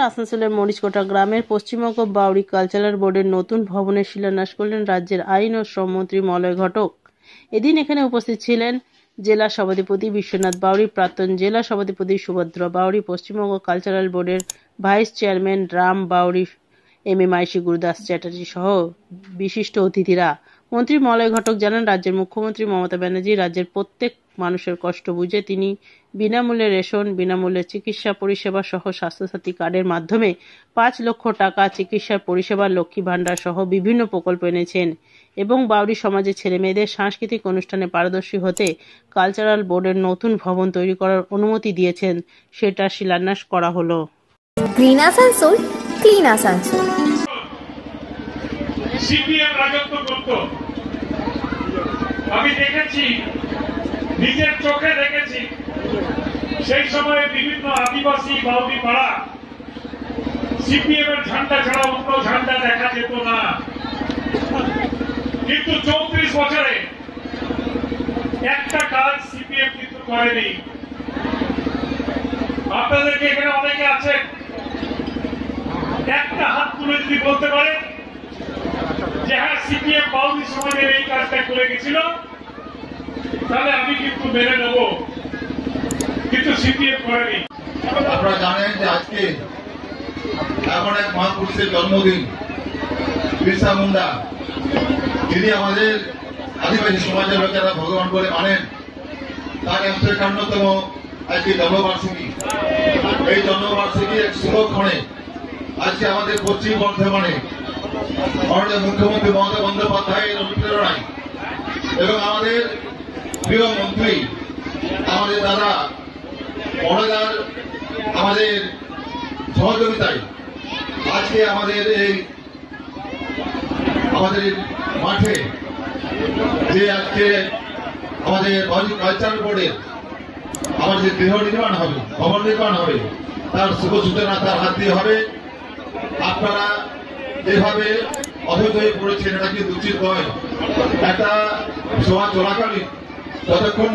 আসানসোলের মরিচকোটা গ্রামের পশ্চিমবঙ্গ বাউরি কালচারাল বোর্ডের নতুন ভবনের শিলান্যাস করলেন রাজ্যের আইন ও শ্রমমন্ত্রী মলয় ঘটক। এদিন এখানে উপস্থিত ছিলেন জেলা সভাধিপতি বিশ্বনাথ বাউরি, প্রাক্তন জেলা সভাধিপতি সুভদ্রা বাউরি, পশ্চিমবঙ্গ কালচারাল বোর্ডের vice chairman Ram Bauri, MMIC Gurudas Chatterjee সহ বিশিষ্ট অতিথিরা। মন্ত্রী মলয় ঘটক জানান, রাজ্যের মুখ্যমন্ত্রী মমতা ব্যানার্জি রাজ্যের প্রত্যেক মানুষের কষ্ট বুঝে তিনি বিনামূল্যে রেশন, বিনামূল্যে চিকিৎসা পরিষেবা সহ স্বাস্থ্যসাথী কার্ডের মাধ্যমে 5 লক্ষ টাকা চিকিৎসার পরিষেবা, লক্ষ্মী ভাণ্ডার সহ বিভিন্ন প্রকল্প এনেছেন এবং বাউরি সমাজের ছেলেমেয়েদের সাংস্কৃতিক অনুষ্ঠানে পারদর্শী হতে কালচারাল বোর্ডের নতুন ভবন তৈরি করার অনুমতি দিয়েছেন, সেটা শিলান্যাস করা হলো। Green Asansol, clean Asansol. CPM রাজত্ব করত, আমি দেখেছি, নিজের চোখে দেখেছি। সেই সময়ে বিভিন্ন আদিবাসী বাউরি পাড়া সিপিএম এর ঝান্ডা ছাড়া অন্য ঝান্ডা দেখা যেত না। কিন্তু 34 বছরে একটা কাজ সিপিএম কিন্তু করেনি। আপনাদেরকে এখানে অনেকে আছেন, একটা হাত তুলে যদি বলতে পারেন যে হ্যাঁ সিপিএম বাউরি সমাজের এই কাজটা করে গেছিল, তাহলে আমি কিন্তু মেনে নেব, কিন্তু সিপিএম করেনি। আপনারা জানেন যে আজকে এমন এক মহাপুরুষের জন্মদিন, বিরসা মুন্ডা, যিনি আমাদের আদিবাসী সমাজের লোকেরা ভগবান বলে মানেন, তার 151তম আজকে জন্মবার্ষিকী। এই জন্মবার্ষিকীর শুভক্ষণে আজকে আমাদের পশ্চিম বর্ধমানে মাননীয় মুখ্যমন্ত্রী মমতা বন্দ্যোপাধ্যায়ের অনুপ্রেরণায় এবং আমাদের প্রিয় মন্ত্রী আমাদের দাদা মহোদয়ার আমাদের সহযোগিতায় আজকে আমাদের মাঠে যে আজকে আমাদের কালচারাল বোর্ডের আমাদের গৃহ নির্মাণ হবে, ভবন নির্মাণ হবে, তার শুভ সূচনা তার হাত দিয়ে হবে। আপনারা যেভাবে অবৈধ হয়ে পড়েছেন, এটা কিন্তু উচিত নয়। একটা সভা চলাকালীন যতক্ষণ